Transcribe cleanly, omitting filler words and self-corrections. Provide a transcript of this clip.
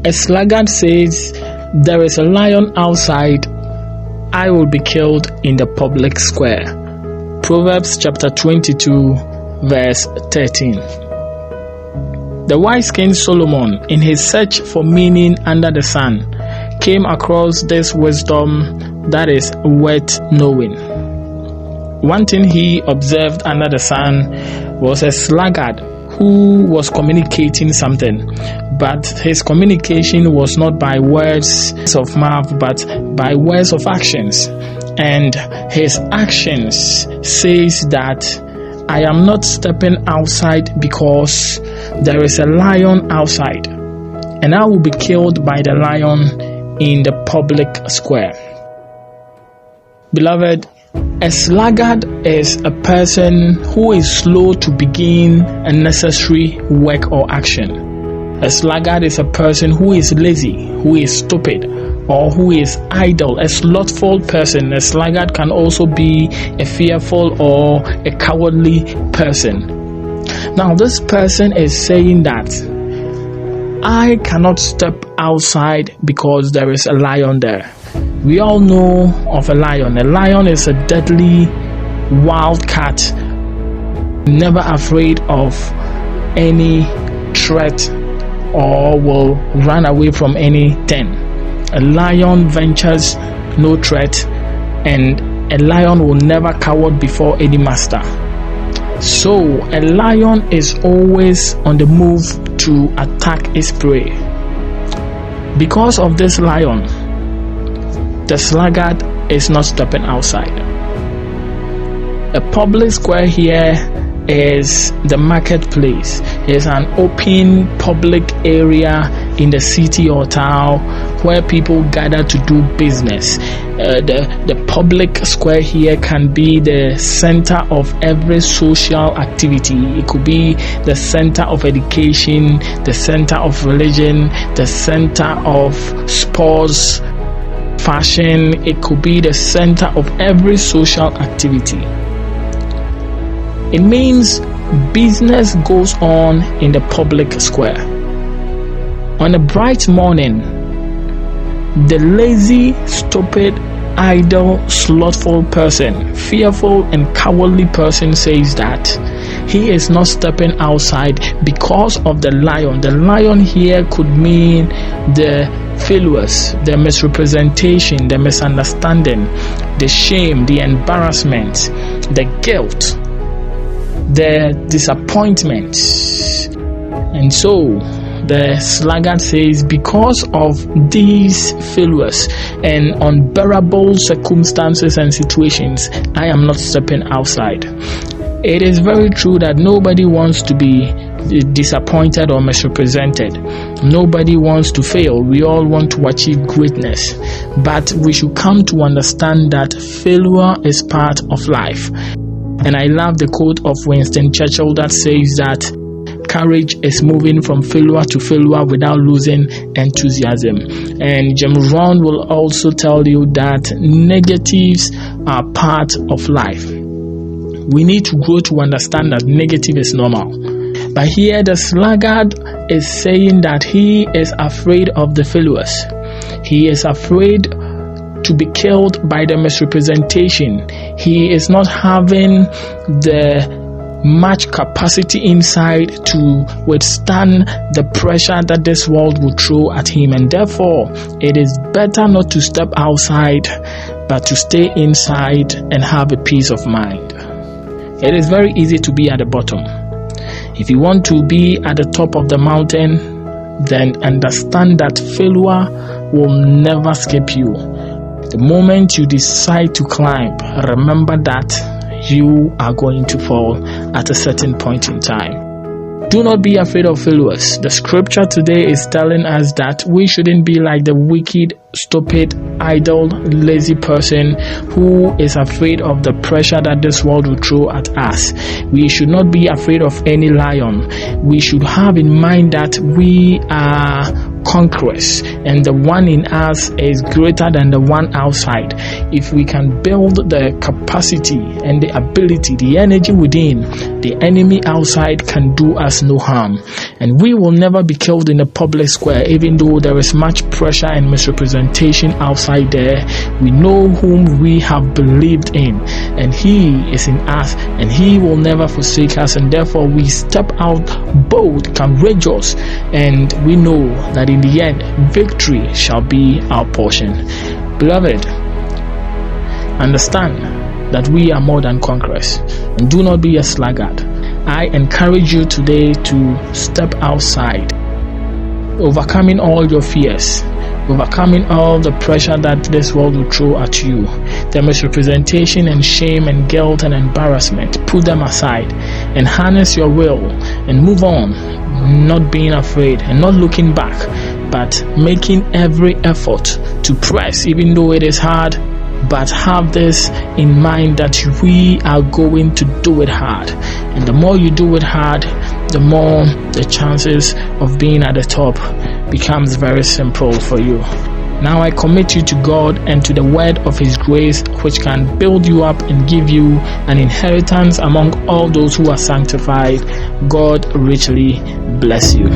A sluggard says, "There is a lion outside, I will be killed in the public square." Proverbs chapter 22 verse 13. The wise King Solomon, in his search for meaning under the sun, came across this wisdom that is worth knowing. One thing he observed under the sun was a sluggard who was communicating something, but his communication was not by words of mouth but by words of actions. And his actions says that I am not stepping outside because there is a lion outside, and I will be killed by the lion in the public square. Beloved, a sluggard is a person who is slow to begin a necessary work or action. A sluggard is a person who is lazy, who is stupid, or who is idle. A slothful person. A sluggard can also be a fearful or a cowardly person. Now, this person is saying that I cannot step outside because there is a lion there. We all know of a lion. A lion is a deadly wild cat, never afraid of any threat or will run away from anything. A lion ventures no threat, and a lion will never cower before any master. So a lion is always on the move to attack its prey. Because of this lion, the sluggard is not stepping outside. A public square here is the marketplace. It's an open public area in the city or town where people gather to do business. The public square here can be the center of every social activity. It could be the center of education, the center of religion, the center of sports, fashion. It could be the center of every social activity. It means business goes on in the public square. On a bright morning, the lazy, stupid, idle, slothful person, fearful and cowardly person says that he is not stepping outside because of the lion. The lion here could mean the failures, the misrepresentation, the misunderstanding, the shame, the embarrassment, the guilt, the disappointment. And so the sluggard says, because of these failures and unbearable circumstances and situations, I am not stepping outside. It is very true that nobody wants to be disappointed or misrepresented. Nobody wants to fail. We all want to achieve greatness. But we should come to understand that failure is part of life. And I love the quote of Winston Churchill that says that courage is moving from failure to failure without losing enthusiasm. And Jim Rohn will also tell you that negatives are part of life. We need to grow to understand that negative is normal. But here the sluggard is saying that he is afraid of the failures. He is afraid to be killed by the misrepresentation. He is not having the much capacity inside to withstand the pressure that this world will throw at him, and therefore it is better not to step outside but to stay inside and have a peace of mind. It is very easy to be at the bottom. If you want to be at the top of the mountain, then understand that failure will never escape you. The moment you decide to climb, remember that you are going to fall at a certain point in time. Do not be afraid of failures. The scripture today is telling us that we shouldn't be like the wicked, stupid, idle, lazy person who is afraid of the pressure that this world will throw at us. We should not be afraid of any lion. We should have in mind that we are conquerors, and the one in us is greater than the one outside. If we can build the capacity and the ability, the energy within, the enemy outside can do us no harm, and we will never be killed in the public square. Even though there is much pressure and misrepresentation outside there, we know whom we have believed in, and he is in us, and he will never forsake us, and therefore we step out bold, courageous, and we know that in the end, victory shall be our portion. Beloved, understand that we are more than conquerors, and do not be a sluggard. I encourage you today to step outside, overcoming all your fears, overcoming all the pressure that this world will throw at you, the misrepresentation and shame and guilt and embarrassment. Put them aside and harness your will and move on, not being afraid and not looking back, but making every effort to press, even though it is hard. But have this in mind that we are going to do it hard, and the more you do it hard, the more the chances of being at the top becomes very simple for you. Now I commit you to God and to the word of his grace, which can build you up and give you an inheritance among all those who are sanctified. God richly bless you.